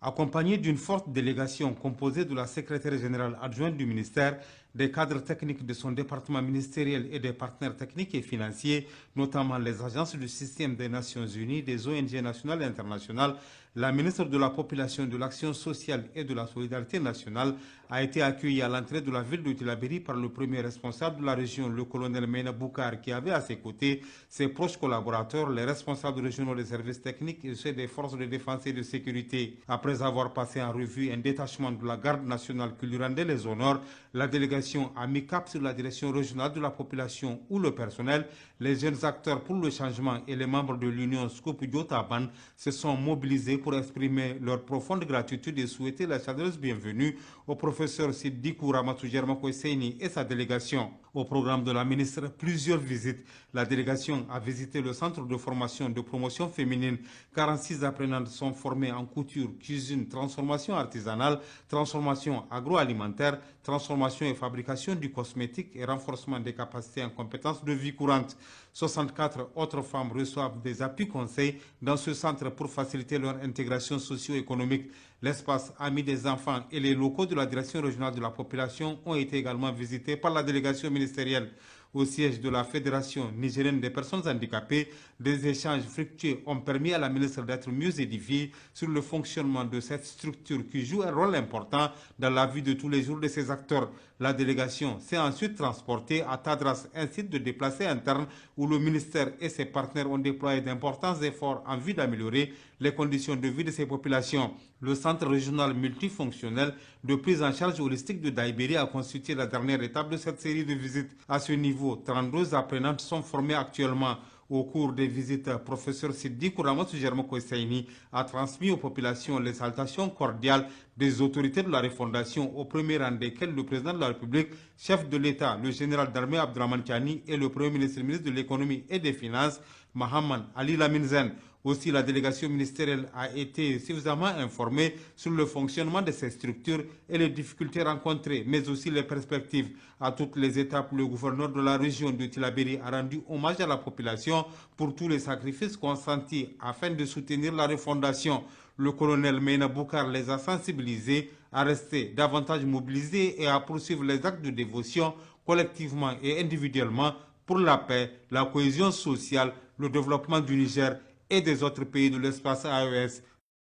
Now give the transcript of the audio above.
Accompagné d'une forte délégation composée de la secrétaire générale adjointe du ministère, des cadres techniques de son département ministériel et des partenaires techniques et financiers, notamment les agences du système des Nations Unies, des ONG nationales et internationales, la ministre de la Population, de l'Action sociale et de la Solidarité nationale a été accueillie à l'entrée de la ville de Tillabéri par le premier responsable de la région, le colonel Meina Boukar, qui avait à ses côtés ses proches collaborateurs, les responsables régionaux des services techniques et ceux des forces de défense et de sécurité. Après avoir passé en revue un détachement de la garde nationale qui lui rendait les honneurs, la délégation a mis cap sur la direction régionale de la population où le personnel, les jeunes acteurs pour le changement et les membres de l'Union Scoop Yotaban se sont mobilisés pour exprimer leur profonde gratitude et souhaiter la chaleureuse bienvenue au professeur Siddikou Ramatou Germako Seyni et sa délégation. Au programme de la ministre, plusieurs visites. La délégation a visité le centre de formation de promotion féminine. 46 apprenantes sont formées en couture, cuisine, transformation artisanale, transformation agroalimentaire, transformation et fabrication du cosmétique et renforcement des capacités en compétences de vie courante. 64 autres femmes reçoivent des appuis conseils dans ce centre pour faciliter leur intégration socio-économique. L'espace Amis des enfants et les locaux de la direction régionale de la population ont été également visités par la délégation ministérielle. Au siège de la Fédération nigérienne des personnes handicapées, des échanges fructueux ont permis à la ministre d'être mieux édifiée sur le fonctionnement de cette structure qui joue un rôle important dans la vie de tous les jours de ses acteurs. La délégation s'est ensuite transportée à Tadras, un site de déplacés internes où le ministère et ses partenaires ont déployé d'importants efforts en vue d'améliorer les conditions de vie de ces populations. Le centre régional multifonctionnel de prise en charge holistique de Daïbéri a constitué la dernière étape de cette série de visites. À ce niveau, 32 apprenantes sont formées actuellement. Au cours des visites, professeur Siddikou Ramatou Germako Seyni a transmis aux populations les salutations cordiales des autorités de la refondation, au premier rang desquelles le président de la République, chef de l'État, le général d'armée Abdraman Tiani et le premier ministre de l'économie et des finances, Mahaman Ali Laminzen. Aussi, la délégation ministérielle a été suffisamment informée sur le fonctionnement de ces structures et les difficultés rencontrées, mais aussi les perspectives. À toutes les étapes, le gouverneur de la région de Tillabéri a rendu hommage à la population pour tous les sacrifices consentis afin de soutenir la refondation. Le colonel Meina Boukar les a sensibilisés à rester davantage mobilisés et à poursuivre les actes de dévotion collectivement et individuellement pour la paix, la cohésion sociale, le développement du Niger et des autres pays de l'espace AES.